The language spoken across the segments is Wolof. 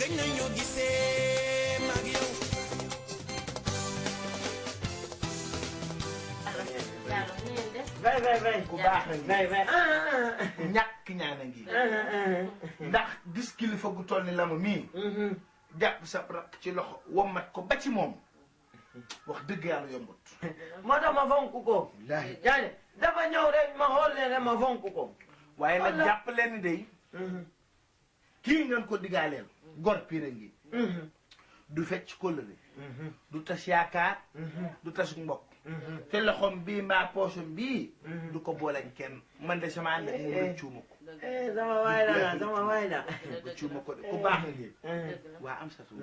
gëj nañu gisee mag yow. Vay ku baax na vay ñàkk ñaan a ngi ndax gis kilifa gu toll ni la ma mii jàpp sa rakk ci loxo wommat ko ba ci moom wax dëgg yàlla yombut. moo tax ma fonk ko. yaa dafa ñëw rek ma xool leen rek ma fonk ko. waaye nag jàpp leen ni day kii ngeen ko digaaleel gor pire ngi du fecc kóllëre du tas yaakaar du tas mbokk te loxoom bii mbaa poosam bii du ko booleeg kenn man de sama ànd ak moom rek cuuma ko sama waay la sama waay la cuuma ko de ku baax na ngi waa am satu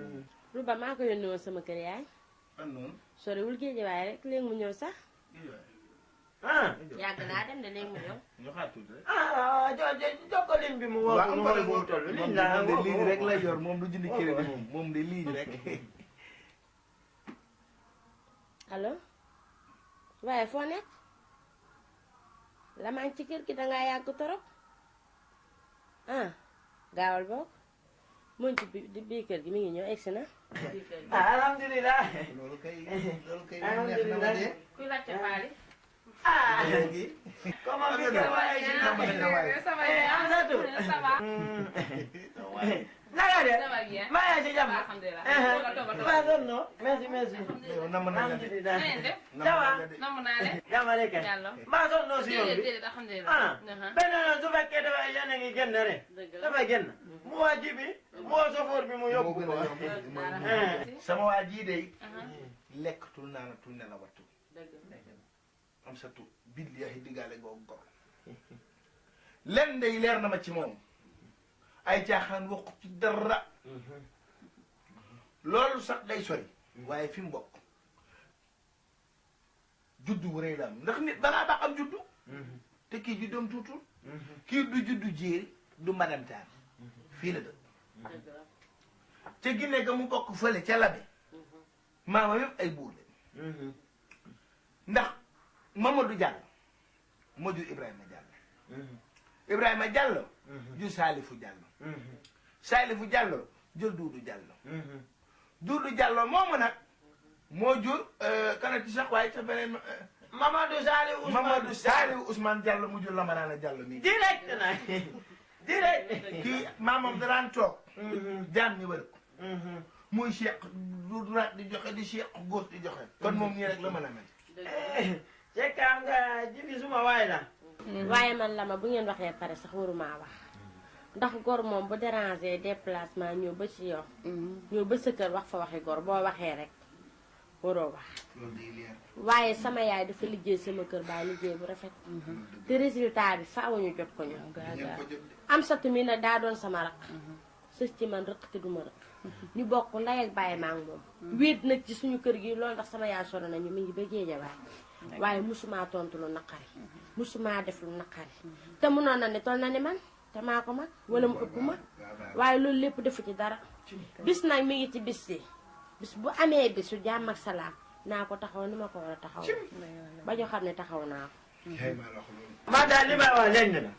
Ruba maa ko yónni woon sama kër yaay an noonu soriwul géej waaye rek léegi mu ñëw sax yàgg naa dem de léegi mu ñëw ñu xaar tuuti rek jokko lim bi mu woo ko mu mu toll moom de lii rek la yor moom du jëndi crédit moom de lii rek allo waaye foo nekk la maa ngi ci kër gi dangaa yàgg torop gaawal boog moom ci bii kër gi mi ngi ñëw egsi na alhamdulilah loolu kay neex na ma de kuy laajte faali léegi comment bi nga waaye ci na Amsatou naka de maa yaa ci jàmm maa doon no merci yow nam na nga de nam naa de jàmm rek maa doon no si yoon bi benn yoon su fekkee dafa yéen a ngi génn rek dafa génn mu waa ji bi mu waa sofoor bi mu yóbbu ko sama waa ji de lekkatul naanatul nelawatul am sa tu billahi diggaale ngoo gor len day leer na ma ci moom ay caaxaan waxu ci dara loolu sax day sori waaye fi mu bokk juddu wu rëy la am ndax nit balaa baax am juddu te kii juddoom tuutul kii du juddu jéeri du madamtaan fii la dëkk ca Ginne ga mu bokk fële ca Labe maama yëpp ay buur lañ ndax Mamadou Diallo moo jur Ibrahima Diallo Ibrahima Diallo jur Salifou Diallo Salifou Diallo jur Doudou Diallo Doudou Diallo moomu nag moo jur kanati sax waaye ca beneen Mamadou Saliou Ousmane Diallo mu jur Lamarana Diallo mi direct na direct kii maamam daraan toog jaam ñi wër ko muy Cheikh du rat di joxe di Cheikh góos di joxe kon moom nii rek la mën a mel Cekkaam nga jibi suma waay la waaye man la ma bu ngeen waxee pare sax waruma wax ndax gor moom bu déranger déplacement ñëw ba ci yow ñëw ba sa kër wax fa waxi gor boo waxee rek waroo wax waaye sama yaay dafa liggéey sama kër baay liggéey bu rafet te résultat bi faaw ñu jot ko ñu am satu mi nag daa doon sama raq sës ci man rëq te duma rëq ñu bokk ndey ak bàyyi maa ngi moom wéet nag ci suñu kër gi loolu ndax sama yaay solo nañu mi ngi ba Géejawaay waaye musuma tontu lu naqari musuma def lu naqari te mënoon na ne toll na ni man te maa ko mag wala mu ëpp ma waaye loolu lépp defu ci dara bis nag mi ngi ci bis yi bis bu amee bisu jàmm ak salaam naa ko taxaw ni ma ko war a taxaw ba ñu xam ne taxaw naa ko maa daal li may wax lenn la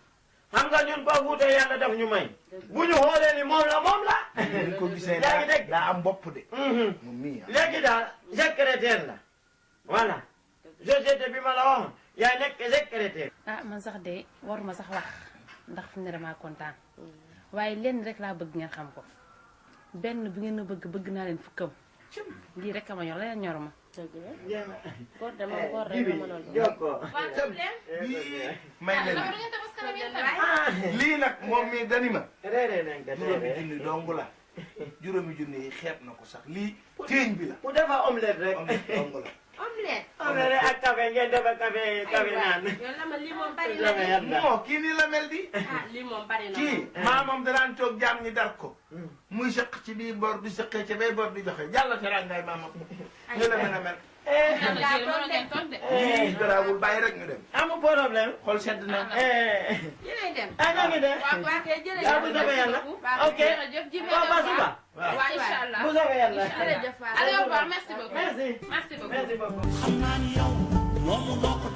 xam nga ñun ko wuute yàlla daf ñu may bu ñu xoolee ni moom la ñu ko gisee yaa ngi dégg daa am bopp de moom mii léegi daal secrétaire la voilà société bi ma la wax yaay nekk secrétaire man sax de waruma sax wax ndax fi mu ne damaa kontaan waaye lenn rek laa bëgg ngeen xam ko benn bi ngeen a bëgg naa leen fukkam lii rek a ma ñor leneen ñoruma góor de moom góor rek la mënoon may leen lii nag moom mii dani ma juróomi junni dong la juróomi junni yi xeeb na ko sax lii téeñ bi la ku defa omelette rek dong la omelette ak café ngeen defa café naan yow la ma lii moom bari na moo kii nii la mel di lii moom bari na kii maamam daraan toog jaam ñi dar ko muy sëq ci biir bor di sëqee ca bay bor di joxe jàll teraangaay maamam ñu la mën a mel lii garaawul bàyyi rek ñu dem amul problème xool sedd na yéenay dem ñoo ngi dem waa kay yaa bu soobee yàlla ok waaw ba suba waaw incha allah bu soobee yàlla jërëjëf Allez, au revoir, merci beaucoup. merci Merci beaucoup. merci beaucoup xam naa ni yow moomu noo ko